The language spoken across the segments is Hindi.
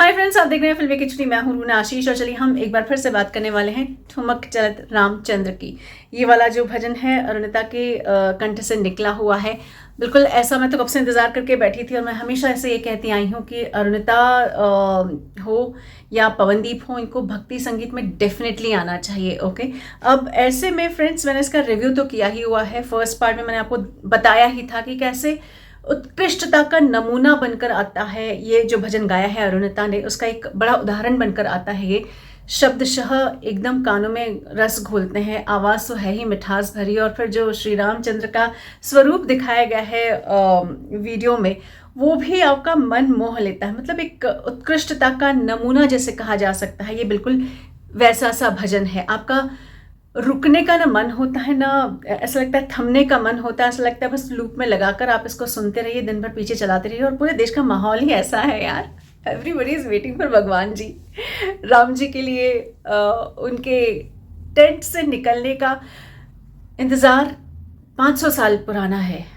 हाय फ्रेंड्स, आप देख रहे हैं फिल्मी खिचड़ी। मैं हूं रूना आशीष और चलिए हम एक बार फिर से बात करने वाले हैं ठुमक चलत रामचंद्र की। ये वाला जो भजन है अरुणिता के कंठ से निकला हुआ है। बिल्कुल ऐसा मैं तो कब से इंतजार करके बैठी थी और मैं हमेशा ऐसे ये कहती आई हूँ कि अरुणिता हो या पवनदीप हो, इनको भक्ति संगीत में डेफिनेटली आना चाहिए। ओके, अब ऐसे में फ्रेंड्स मैंने इसका रिव्यू तो किया ही हुआ है। फर्स्ट पार्ट में मैंने आपको बताया ही था कि कैसे उत्कृष्टता का नमूना बनकर आता है ये जो भजन गाया है अरुणिता ने, उसका एक बड़ा उदाहरण बनकर आता है ये। शब्दशः एकदम कानों में रस घोलते हैं, आवाज़ तो है ही मिठास भरी, और फिर जो श्री रामचंद्र का स्वरूप दिखाया गया है वीडियो में, वो भी आपका मन मोह लेता है। मतलब एक उत्कृष्टता का नमूना जैसे कहा जा सकता है, ये बिल्कुल वैसा सा भजन है। आपका रुकने का ना मन होता है, ना ऐसा लगता है थमने का मन होता है। ऐसा लगता है बस लूप में लगाकर आप इसको सुनते रहिए, दिन भर पीछे चलाते रहिए। और पूरे देश का माहौल ही ऐसा है यार, एवरीबडी इज वेटिंग फॉर भगवान जी, राम जी के लिए। उनके टेंट से निकलने का इंतज़ार 500 साल पुराना है।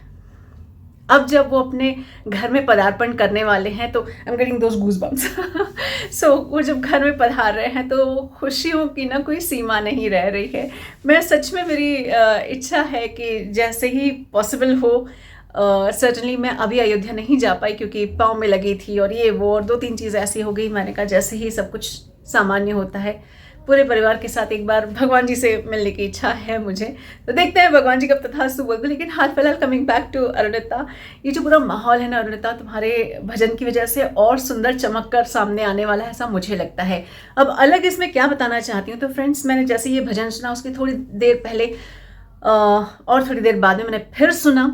अब जब वो अपने घर में पदार्पण करने वाले हैं तो I am getting those goosebumps. So वो जब घर में पधार रहे हैं तो खुशियों की ना कोई सीमा नहीं रह रही है। मैं सच में, मेरी इच्छा है कि जैसे ही पॉसिबल हो, सर्टनली मैं अभी अयोध्या नहीं जा पाई क्योंकि पाँव में लगी थी और ये वो और 2-3 चीज़ ऐसी हो गई। मैंने कहा जैसे ही सब कुछ सामान्य होता है, पूरे परिवार के साथ एक बार भगवान जी से मिलने की इच्छा है मुझे। तो देखते हैं भगवान जी कब तथास्तु बोलते। लेकिन हाल फिलहाल कमिंग बैक टू अरुणिता, ये जो पूरा माहौल है ना अरुणिता, तुम्हारे भजन की वजह से और सुंदर चमक कर सामने आने वाला है, ऐसा मुझे लगता है। अब अलग इसमें क्या बताना चाहती हूँ, तो फ्रेंड्स मैंने जैसे ये भजन सुना उसकी थोड़ी देर पहले और थोड़ी देर बाद में मैंने फिर सुना।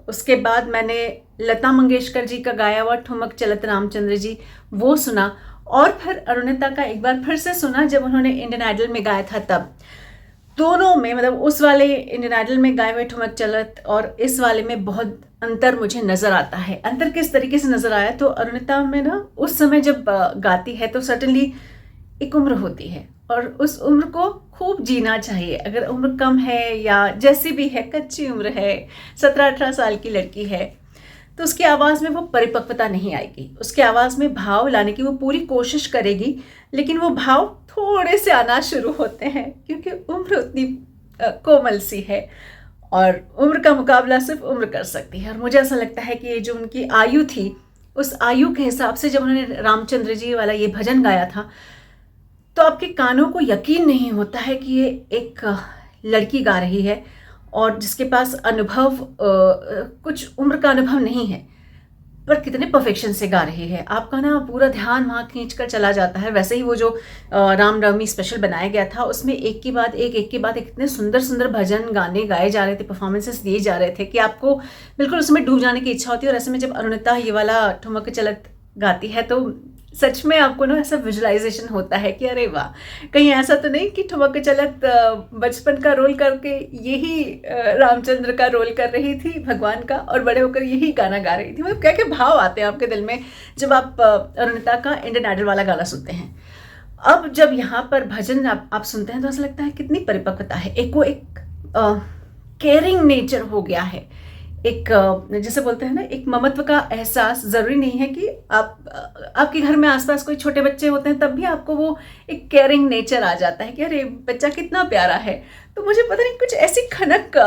उसके बाद मैंने लता मंगेशकर जी का गाया हुआ ठुमक चलत रामचंद्र जी वो सुना, और फिर अरुणिता का एक बार फिर से सुना जब उन्होंने इंडियन आइडल में गाया था तब। दोनों में, मतलब उस वाले इंडियन आइडल में गाए हुए ठुमक चलत और इस वाले में बहुत अंतर मुझे नज़र आता है। अंतर किस तरीके से नज़र आया, तो अरुणिता में ना उस समय जब गाती है तो सर्टनली एक उम्र होती है और उस उम्र को खूब जीना चाहिए। अगर उम्र कम है या जैसी भी है, कच्ची उम्र है, 17-18 साल की लड़की है, तो उसकी आवाज़ में वो परिपक्वता नहीं आएगी। उसके आवाज़ में भाव लाने की वो पूरी कोशिश करेगी, लेकिन वो भाव थोड़े से आना शुरू होते हैं क्योंकि उम्र उतनी कोमल सी है और उम्र का मुकाबला सिर्फ उम्र कर सकती है। और मुझे ऐसा लगता है कि ये जो उनकी आयु थी, उस आयु के हिसाब से जब उन्होंने रामचंद्र जी वाला ये भजन गाया था तो आपके कानों को यकीन नहीं होता है कि ये एक लड़की गा रही है और जिसके पास अनुभव, कुछ उम्र का अनुभव नहीं है, पर कितने परफेक्शन से गा रही है। आपका ना पूरा ध्यान वहाँ खींच कर चला जाता है। वैसे ही वो जो रामनवमी स्पेशल बनाया गया था उसमें एक के बाद एक इतने सुंदर सुंदर भजन गाने गाए जा रहे थे, परफॉर्मेंसेस दिए जा रहे थे कि आपको बिल्कुल उसमें डूब जाने की इच्छा होती है। और ऐसे में जब अरुणिता ये वाला ठुमक चलत गाती है तो सच में आपको ना ऐसा विजुअलाइजेशन होता है कि अरे वाह, कहीं ऐसा तो नहीं कि ठुमक चलत बचपन का रोल करके यही रामचंद्र का रोल कर रही थी भगवान का, और बड़े होकर यही गाना गा रही थी। मतलब क्या क्या भाव आते हैं आपके दिल में जब आप अरुणिता का इंडियन आइडल वाला गाना सुनते हैं। अब जब यहाँ पर भजन आप सुनते हैं तो ऐसा लगता है कितनी परिपक्वता है। एक वो एक केयरिंग नेचर हो गया है, एक जैसे बोलते हैं ना, एक ममत्व का एहसास। ज़रूरी नहीं है कि आपके घर में आसपास कोई छोटे बच्चे होते हैं तब भी आपको वो एक केयरिंग नेचर आ जाता है कि अरे बच्चा कितना प्यारा है। तो मुझे पता नहीं कुछ ऐसी खनक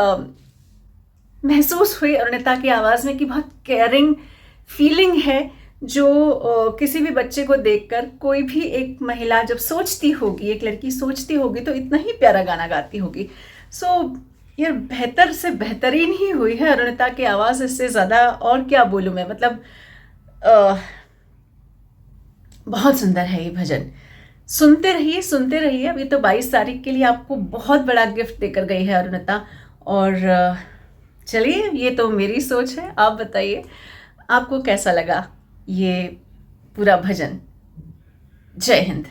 महसूस हुई अरुणिता की आवाज़ में कि बहुत केयरिंग फीलिंग है, जो किसी भी बच्चे को देखकर कोई भी एक महिला जब सोचती होगी, एक लड़की सोचती होगी तो इतना ही प्यारा गाना गाती होगी। सो यार बेहतर से बेहतरीन ही हुई है अरुणिता की आवाज़, इससे ज़्यादा और क्या बोलूँ मैं। मतलब बहुत सुंदर है ये भजन। सुनते रहिए सुनते रहिए। अभी तो 22 तारीख के लिए आपको बहुत बड़ा गिफ्ट देकर गई है अरुणिता। और चलिए, ये तो मेरी सोच है, आप बताइए आपको कैसा लगा ये पूरा भजन। जय हिंद।